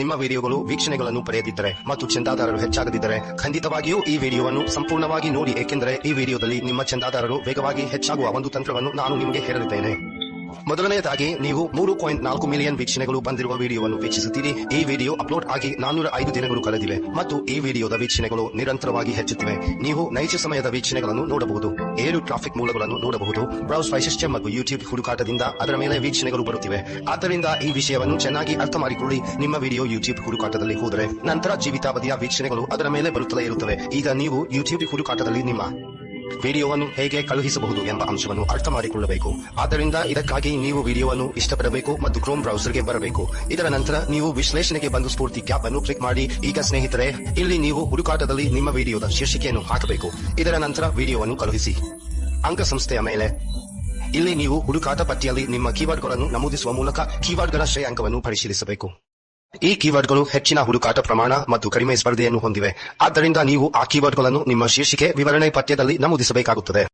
ನಿಮ್ಮ ವಿಡಿಯೋಗಳು ವೀಕ್ಷಣೆಗಳನ್ನು ಪಡೆಯದಿದ್ದರೆ ಮತ್ತು ಚಂದಾದಾರರು ಹೆಚ್ಚಾಗದಿದ್ದರೆ ಖಂಡಿತವಾಗಿಯೂ ಈ ವಿಡಿಯೋವನ್ನು ಸಂಪೂರ್ಣವಾಗಿ ನೋಡಿ, ಏಕೆಂದರೆ ಈ ವಿಡಿಯೋದಲ್ಲಿ ನಿಮ್ಮ ಚಂದಾದಾರರು ವೇಗವಾಗಿ ಹೆಚ್ಚಾಗುವ ಒಂದು ತಂತ್ರವನ್ನು ನಾನು ನಿಮಗೆ ಹೇಳಲಿದ್ದೇನೆ. ಮೊದಲನೆಯದಾಗಿ, ನೀವು 3.4 ಮಿಲಿಯನ್ ವೀಕ್ಷಣೆಗಳು ಬಂದಿರುವ ವಿಡಿಯೋವನ್ನು ವೀಕ್ಷಿಸುತ್ತೀರಿ. ಈ ವಿಡಿಯೋ ಅಪ್ಲೋಡ್ ಆಗಿ 405 ದಿನಗಳು ಕಳೆದಿವೆ ಮತ್ತು ಈ ವಿಡಿಯೋದ ವೀಕ್ಷಣೆಗಳು ನಿರಂತರವಾಗಿ ಹೆಚ್ಚುತ್ತಿವೆ. ನೀವು ನೈಜ ಸಮಯದ ವೀಕ್ಷಣೆಗಳನ್ನು ನೋಡಬಹುದು, 7 ಟ್ರಾಫಿಕ್ ಮೂಲಗಳನ್ನು ನೋಡಬಹುದು, ಬ್ರೌಸ್ ವೈಶಿಷ್ಟ್ಯ ಮತ್ತು ಯೂಟ್ಯೂಬ್ ಹುಡುಕಾಟದಿಂದ ಅದರ ಮೇಲೆ ವೀಕ್ಷಣೆಗಳು ಬರುತ್ತಿವೆ. ಆದ್ದರಿಂದ ಈ ವಿಷಯವನ್ನು ಚೆನ್ನಾಗಿ ಅರ್ಥ ಮಾಡಿಕೊಳ್ಳಿ. ನಿಮ್ಮ ವಿಡಿಯೋ ಯೂಟ್ಯೂಬ್ ಹುಡುಕಾಟದಲ್ಲಿ ಹೋದರೆ ನಂತರ ಜೀವಿತಾವಧಿಯ ವೀಕ್ಷಣೆಗಳು ಅದರ ಮೇಲೆ ಬರುತ್ತಲೇ ಇರುತ್ತವೆ. ಈಗ ನೀವು ಯೂಟ್ಯೂಬ್ ಹುಡುಕಾಟದಲ್ಲಿ ನಿಮ್ಮ ವಿಡಿಯೋವನ್ನು ಹೇಗೆ ಕಳುಹಿಸಬಹುದು ಎಂಬ ಅಂಶವನ್ನು ಅರ್ಥ ಮಾಡಿಕೊಳ್ಳಬೇಕು. ಆದ್ದರಿಂದ ಇದಕ್ಕಾಗಿ ನೀವು ವಿಡಿಯೋವನ್ನು ಇಷ್ಟಪಡಬೇಕು ಮತ್ತು ಕ್ರೋಮ್ ಬ್ರೌಸರ್ಗೆ ಬರಬೇಕು. ಇದರ ನಂತರ ನೀವು ವಿಶ್ಲೇಷಣೆಗೆ ಬಂದು ಸ್ಫೂರ್ತಿ ಕ್ಯಾಪ್ ಅನ್ನು ಕ್ಲಿಕ್ ಮಾಡಿ. ಈಗ ಸ್ನೇಹಿತರೆ, ಇಲ್ಲಿ ನೀವು ಹುಡುಕಾಟದಲ್ಲಿ ನಿಮ್ಮ ವಿಡಿಯೋದ ಶೀರ್ಷಿಕೆಯನ್ನು ಹಾಕಬೇಕು. ಇದರ ನಂತರ ವಿಡಿಯೋವನ್ನು ಕಳುಹಿಸಿ. ಅಂಕಸಂಸ್ಥೆಯ ಮೇಲೆ ಇಲ್ಲಿ ನೀವು ಹುಡುಕಾಟ ಪಟ್ಟಿಯಲ್ಲಿ ನಿಮ್ಮ ಕೀವರ್ಡ್ಗಳನ್ನು ನಮೂದಿಸುವ ಮೂಲಕ ಕೀವರ್ಡ್ಗಳ ಶ್ರೇಯಾಂಕವನ್ನು ಪರಿಶೀಲಿಸಬೇಕು. ಈ ಕೀವರ್ಡ್ಗಳು ಹೆಚ್ಚಿನ ಹುಡುಕಾಟ ಪ್ರಮಾಣ ಮತ್ತು ಕಡಿಮೆ ಸ್ಪರ್ಧೆಯನ್ನು ಹೊಂದಿವೆ. ಆದ್ದರಿಂದ ನೀವು ಆ ಕೀವರ್ಡ್ಗಳನ್ನು ನಿಮ್ಮ ಶೀರ್ಷಿಕೆ ವಿವರಣೆ ಪಠ್ಯದಲ್ಲಿ ನಮೂದಿಸಬೇಕಾಗುತ್ತದೆ.